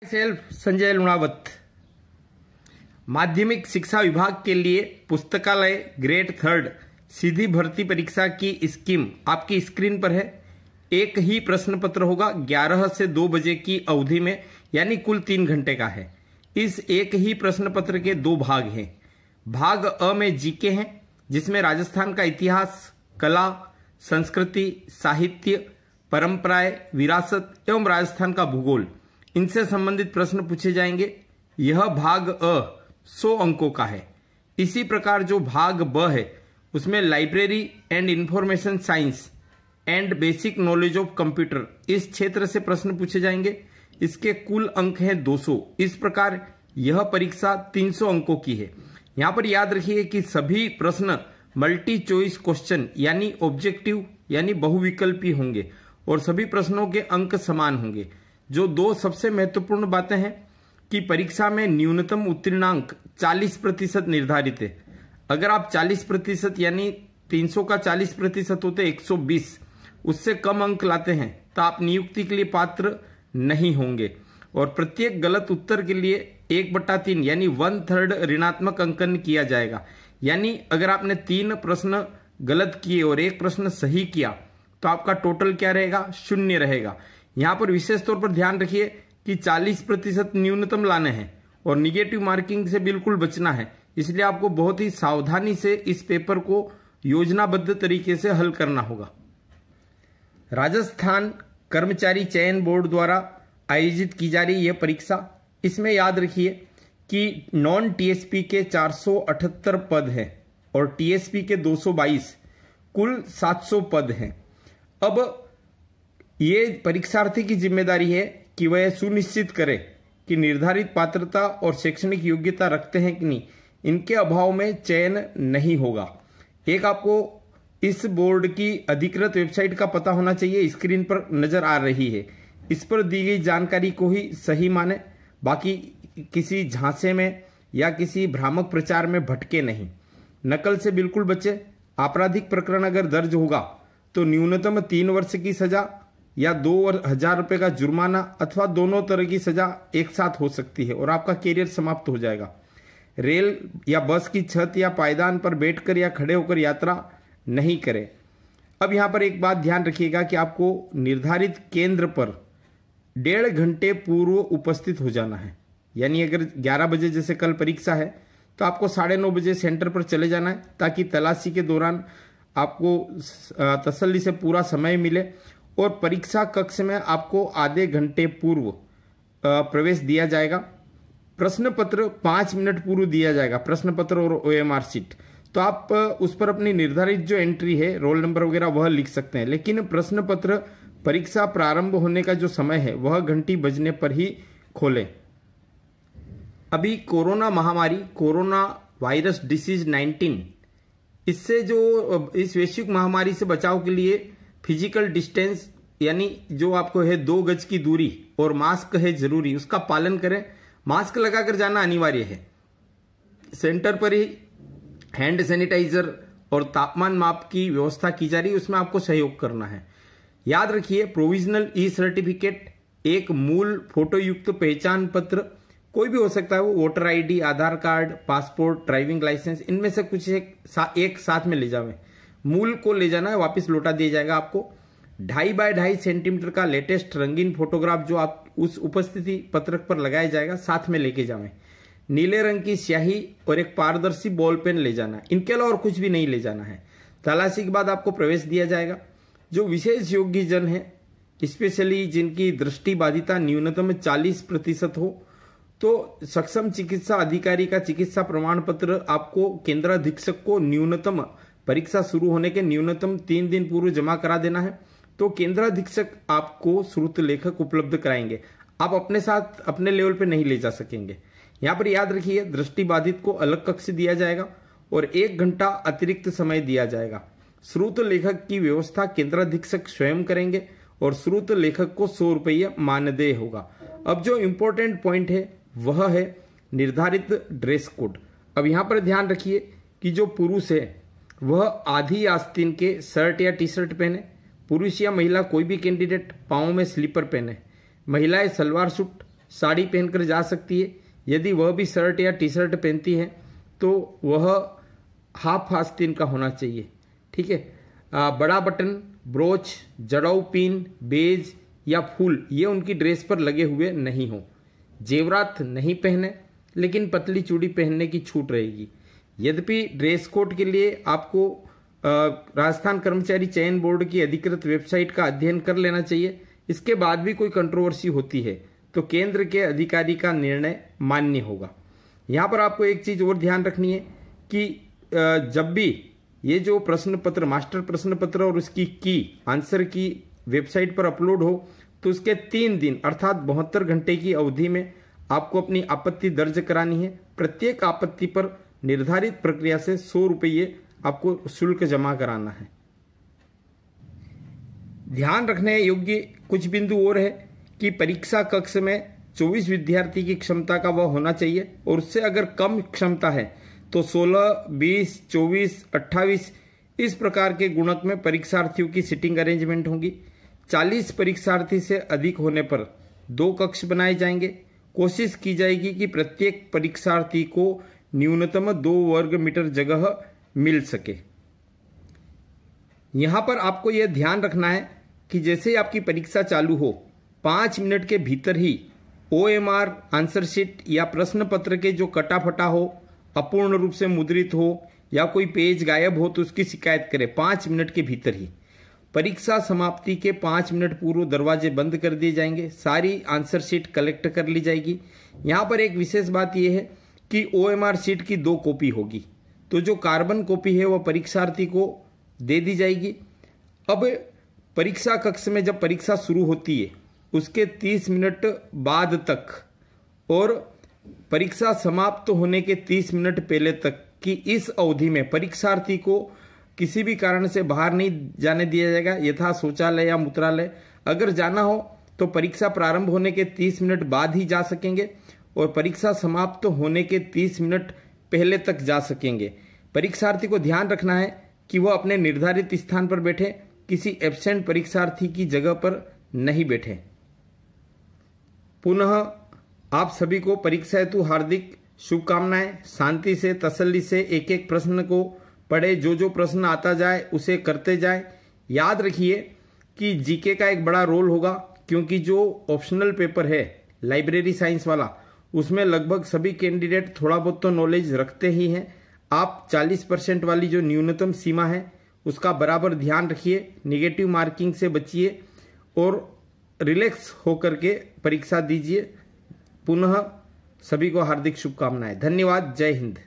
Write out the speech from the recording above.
Self Sanjay Lunawat. माध्यमिक शिक्षा विभाग के लिए पुस्तकालय ग्रेड 3 सीधी भर्ती परीक्षा की स्कीम आपकी स्क्रीन पर है। एक ही प्रश्न पत्र होगा, 11 से 2 बजे की अवधि में, यानी कुल 3 घंटे का है। इस एक ही प्रश्न पत्र के 2 भाग हैं। भाग अ में जीके हैं, जिसमें राजस्थान का इतिहास, कला, संस्कृति, साहित्य, परंपराएं, विरासत एवं राजस्थान का भूगोल, इनसे संबंधित प्रश्न पूछे जाएंगे। यह भाग अ 100 अंकों का है। इसी प्रकार जो भाग ब है उसमें library and information science and basic knowledge of computer, इस क्षेत्र से प्रश्न पूछे जाएंगे। इसके कुल अंक हैं 200। इस प्रकार यह परीक्षा 300 अंकों की है। यहां पर याद रखिए कि सभी प्रश्न मल्टी चॉइस क्वेश्चन यानी ऑब्जेक्टिव यानी बहुविकल्पी होंगे और सभी प्रश्नों के अंक समान होंगे। जो 2 सबसे महत्वपूर्ण बातें हैं कि परीक्षा में न्यूनतम उत्तीर्णांक 40% निर्धारित है। अगर आप 40% यानी 300 का 40% होते 120, उससे कम अंक लाते हैं तो आप नियुक्ति के लिए पात्र नहीं होंगे। और प्रत्येक गलत उत्तर के लिए 1/3 यानी 1/3 ऋणात्मक अंकन किया जाएगा। यानी अगर आपने 3 प्रश्न गलत किए और 1 प्रश्न सही किया तो आपका टोटल क्या रहेगा? 0 रहेगा। यहां पर विशेष तौर पर ध्यान रखिए कि 40% न्यूनतम लाने हैं और निगेटिव मार्किंग से बिल्कुल बचना है। इसलिए आपको बहुत ही सावधानी से इस पेपर को योजनाबद्ध तरीके से हल करना होगा। राजस्थान कर्मचारी चयन बोर्ड द्वारा आयोजित की जा रही यह परीक्षा, इसमें याद रखिए कि नॉन टीएसपी के 478 पद हैं और टीएसपी के 222, कुल 700 पद हैं। अब ये परीक्षार्थी की जिम्मेदारी है कि वह सुनिश्चित करे कि निर्धारित पात्रता और शैक्षणिक योग्यता रखते हैं कि नहीं। इनके अभाव में चयन नहीं होगा। एक आपको इस बोर्ड की अधिकृत वेबसाइट का पता होना चाहिए, स्क्रीन पर नजर आ रही है। इस पर दी गई जानकारी को ही सही माने, बाकी किसी झांसे में या किसी भ्रामक प्रचार में भटके नहीं। नकल से बिल्कुल बचे। आपराधिक प्रकरण अगर दर्ज होगा तो न्यूनतम 3 वर्ष की सजा या 2,000 रुपए का जुर्माना अथवा दोनों तरह की सजा एक साथ हो सकती है और आपका कैरियर समाप्त हो जाएगा। रेल या बस की छत या पायदान पर बैठकर या खड़े होकर यात्रा नहीं करें। अब यहां पर एक बात ध्यान रखिएगा कि आपको निर्धारित केंद्र पर 1.5 घंटे पूर्व उपस्थित हो जाना है। यानी अगर 11 बजे जैसे कल परीक्षा है तो आपको 9:30 बजे सेंटर पर चले जाना है, ताकि तलाशी के दौरान आपको तसल्ली से पूरा समय मिले। और परीक्षा कक्ष में आपको आधे घंटे पूर्व प्रवेश दिया जाएगा। प्रश्न पत्र 5 मिनट पूर्व दिया जाएगा, प्रश्न पत्र और ओएमआर शीट। तो आप उस पर अपनी निर्धारित जो एंट्री है, रोल नंबर वगैरह, वह लिख सकते हैं। लेकिन प्रश्न पत्र परीक्षा प्रारंभ होने का जो समय है वह घंटी बजने पर ही खोलें। अभी कोरोना महामारी, कोरोना वायरस डिसीज 19, इससे जो इस वैश्विक महामारी से बचाव के लिए फिजिकल डिस्टेंस यानी जो आपको है 2 गज की दूरी और मास्क है जरूरी, उसका पालन करें। मास्क लगाकर जाना अनिवार्य है। सेंटर पर ही हैंड सैनिटाइजर और तापमान माप की व्यवस्था की जा रही है, उसमें आपको सहयोग करना है। याद रखिए, प्रोविजनल ई सर्टिफिकेट, एक मूल फोटोयुक्त पहचान पत्र, कोई भी हो सकता है, वो वोटर आईडी, आधार कार्ड, पासपोर्ट, ड्राइविंग लाइसेंस, इनमें से कुछ एक साथ में ले जावे। मूल को ले जाना है, वापस लौटा दिया जाएगा आपको। 2.5 बाय 2.5 सेंटीमीटर का लेटेस्ट रंगीन फोटोग्राफ जो आप उस उपस्थिति पत्रक पर लगाया जाएगा, साथ में लेके जावें। नीले रंग की स्याही और एक पारदर्शी बॉल पेन ले जाना है। इनके अलावा और कुछ भी नहीं ले जाना है। तलाशी के बाद आपको प्रवेश दिया जाएगा। जो विशेष योग्य जन है, स्पेशली जिनकी दृष्टि बाधिता न्यूनतम 40% हो, तो सक्षम चिकित्सा अधिकारी का चिकित्सा प्रमाण पत्र आपको केंद्राधीक्षक को न्यूनतम परीक्षा शुरू होने के न्यूनतम 3 दिन पूर्व जमा करा देना है। तो केंद्राधीक्षक आपको श्रुत लेखक उपलब्ध कराएंगे। आप अपने साथ अपने लेवल पे नहीं ले जा सकेंगे। यहां पर याद रखिए, दृष्टि बाधित को अलग कक्ष दिया जाएगा और 1 घंटा अतिरिक्त समय दिया जाएगा। श्रुत लेखक की व्यवस्था केंद्राधीक्षक स्वयं करेंगे और श्रुत लेखक को 100 रुपये मानदेय होगा। अब जो इंपॉर्टेंट पॉइंट है वह है निर्धारित ड्रेस कोड। अब यहां पर ध्यान रखिए कि जो पुरुष है वह आधी आस्तीन के शर्ट या टी शर्ट पहने। पुरुष या महिला कोई भी कैंडिडेट पाँव में स्लीपर पहने। महिलाएं सलवार सूट साड़ी पहनकर जा सकती है। यदि वह भी शर्ट या टी शर्ट पहनती है तो वह हाफ आस्तीन का होना चाहिए। ठीक है। बड़ा बटन, ब्रोच, जड़ाऊ पिन, बेज या फूल ये उनकी ड्रेस पर लगे हुए नहीं हो। जेवरात नहीं पहने, लेकिन पतली चूड़ी पहनने की छूट रहेगी। यद्यपि ड्रेस कोड के लिए आपको राजस्थान कर्मचारी चयन बोर्ड की अधिकृत वेबसाइट का अध्ययन कर लेना चाहिए। इसके बाद भी कोई कंट्रोवर्सी होती है तो केंद्र के अधिकारी का निर्णय मान्य होगा। यहाँ पर आपको एक चीज और ध्यान रखनी है कि जब भी ये जो प्रश्न पत्र, मास्टर प्रश्न पत्र और उसकी की आंसर की वेबसाइट पर अपलोड हो तो उसके 3 दिन अर्थात 72 घंटे की अवधि में आपको अपनी आपत्ति दर्ज करानी है। प्रत्येक आपत्ति पर निर्धारित प्रक्रिया से 100 रुपये आपको शुल्क जमा कराना है। ध्यान रखने योग्य कुछ बिंदु और है कि परीक्षा कक्ष में 24 विद्यार्थी की क्षमता का वह होना चाहिए और उससे अगर कम क्षमता है तो 16, 20, 24, 28 इस प्रकार के गुणक में परीक्षार्थियों की सीटिंग अरेंजमेंट होगी। 40 परीक्षार्थी से अधिक होने पर 2 कक्ष बनाए जाएंगे। कोशिश की जाएगी कि प्रत्येक परीक्षार्थी को न्यूनतम 2 वर्ग मीटर जगह मिल सके। यहां पर आपको यह ध्यान रखना है कि जैसे ही आपकी परीक्षा चालू हो 5 मिनट के भीतर ही OMR आंसर शीट या प्रश्न पत्र के जो कटा फटा हो, अपूर्ण रूप से मुद्रित हो या कोई पेज गायब हो तो उसकी शिकायत करें 5 मिनट के भीतर ही। परीक्षा समाप्ति के 5 मिनट पूर्व दरवाजे बंद कर दिए जाएंगे। सारी आंसर शीट कलेक्ट कर ली जाएगी। यहाँ पर एक विशेष बात यह है कि OMR शीट की 2 कॉपी होगी, तो जो कार्बन कॉपी है वह परीक्षार्थी को दे दी जाएगी। अब परीक्षा कक्ष में जब परीक्षा शुरू होती है उसके 30 मिनट बाद तक और परीक्षा समाप्त होने के 30 मिनट पहले तक की इस अवधि में परीक्षार्थी को किसी भी कारण से बाहर नहीं जाने दिया जाएगा, यथा शौचालय या मूत्रालय। अगर जाना हो तो परीक्षा प्रारंभ होने के 30 मिनट बाद ही जा सकेंगे और परीक्षा समाप्त होने के 30 मिनट पहले तक जा सकेंगे। परीक्षार्थी को ध्यान रखना है कि वह अपने निर्धारित स्थान पर बैठे, किसी एब्सेंट परीक्षार्थी की जगह पर नहीं बैठे। पुनः आप सभी को परीक्षा हेतु हार्दिक शुभकामनाएं। शांति से, तसल्ली से एक एक प्रश्न को पढ़े, जो प्रश्न आता जाए उसे करते जाए। याद रखिए कि जीके का एक बड़ा रोल होगा, क्योंकि जो ऑप्शनल पेपर है लाइब्रेरी साइंस वाला उसमें लगभग सभी कैंडिडेट थोड़ा बहुत तो नॉलेज रखते ही हैं। आप 40% वाली जो न्यूनतम सीमा है उसका बराबर ध्यान रखिए, नेगेटिव मार्किंग से बचिए और रिलैक्स होकर के परीक्षा दीजिए। पुनः सभी को हार्दिक शुभकामनाएं। धन्यवाद। जय हिंद।